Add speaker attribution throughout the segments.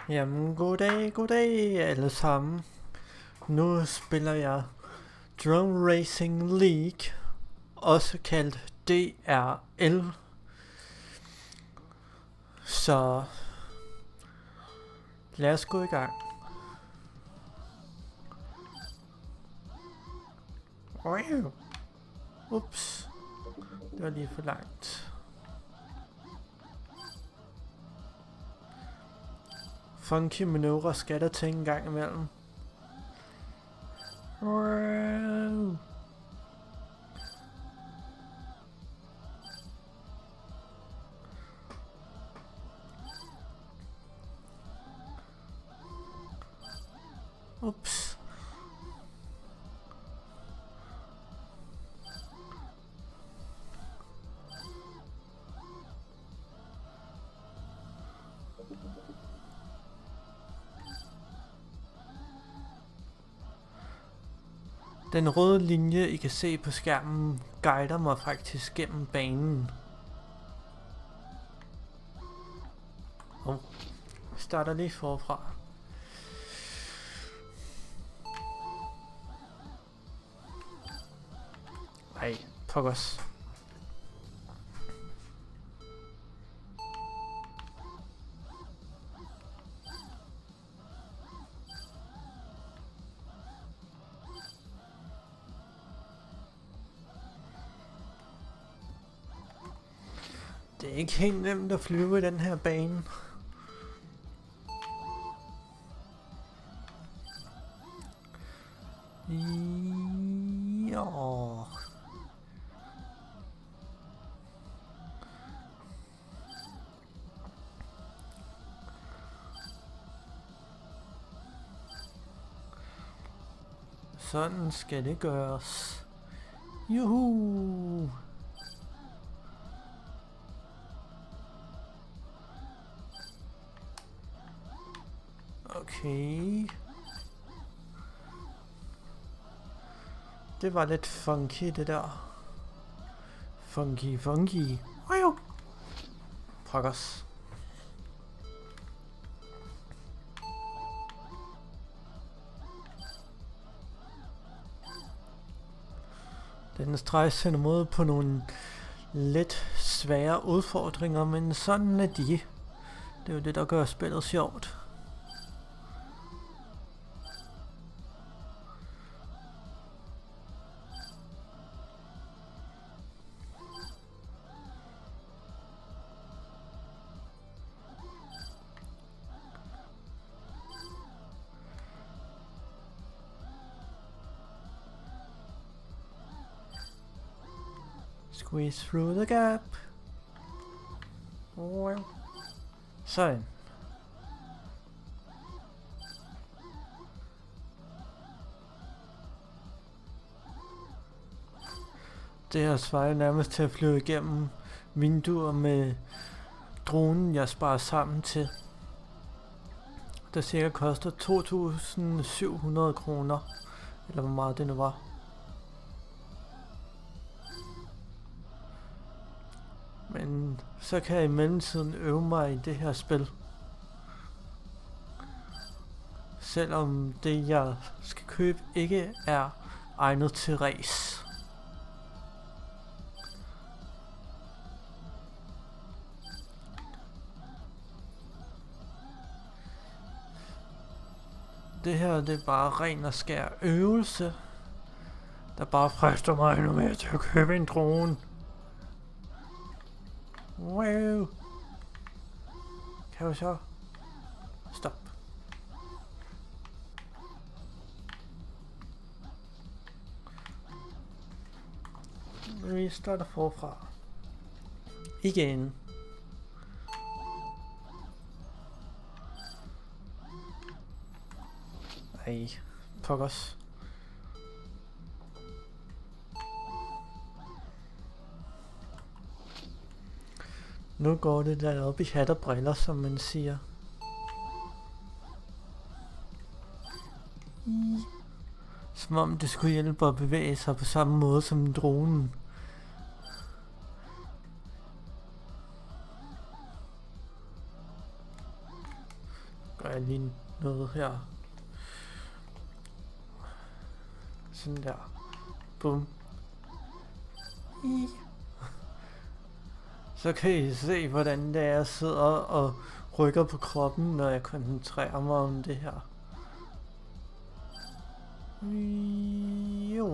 Speaker 1: Jamen, goddag alle sammen. Nu spiller jeg Drone Racing League, også kaldt DRL. Så lad os gå i gang. Ups, det var lige for langt. Funky manøvrer skal der til en gang imellem. Ups. Den røde linje, I kan se på skærmen, guider mig faktisk gennem banen. Starter lige forfra. Ej, pokkers. Det er ikke helt nemt at flyve i den her bane. Jo. Sådan skal det gøres. Juhu! Okay. Det var lidt funky, det der. Funky. Pokkers. Den streg sender mod på nogle lidt svære udfordringer, men sådan er de. Det er jo det, der gør spillet sjovt. Squeeze through the gap. Sådan. Det her svarer nærmest til at flyve igennem vinduer med dronen, jeg sparer sammen til. Der cirka koster 2.700 kroner. Eller hvor meget det nu var. Men så kan jeg i mellemtiden øve mig i det her spil. Selvom det jeg skal købe ikke er egnet til race. Det her, det er bare ren og skær øvelse, der bare frister mig endnu mere til at købe en drone. Wow. Kan vi så? Stop. Vi starter forfra. Igen. Ej, pokkers. Nu går det der op i hat og briller, som man siger. Som om det skulle hjælpe at bevæge sig på samme måde som dronen. gør jeg lige noget her. Sådan der. Bum. Så kan I se, hvordan det er, jeg sidder og rykker på kroppen, når jeg koncentrerer mig om det her. Jo.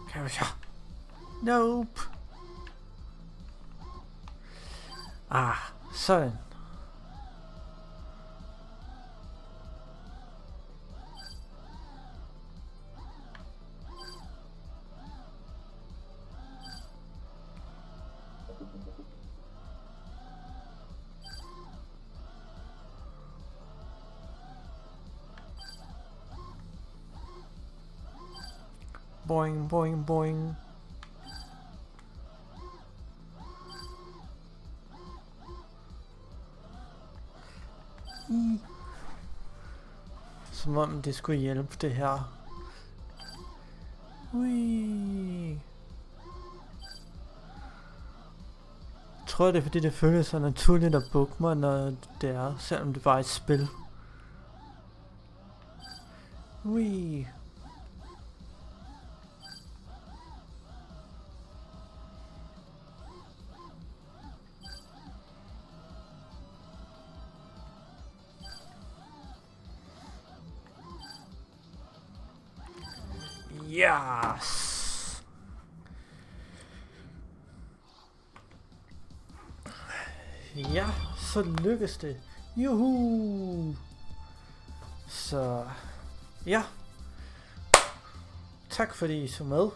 Speaker 1: Kan vi se? Nope. Sådan. Boing, boing, boing. Som om det skulle hjælpe det her. Ui. Jeg tror det er fordi det føles så naturligt at bukke mig, når det er, selvom det bare er et spil. Ui. Yes. Ja, så lykkes det. Juhu. Så ja. Tak fordi I så med.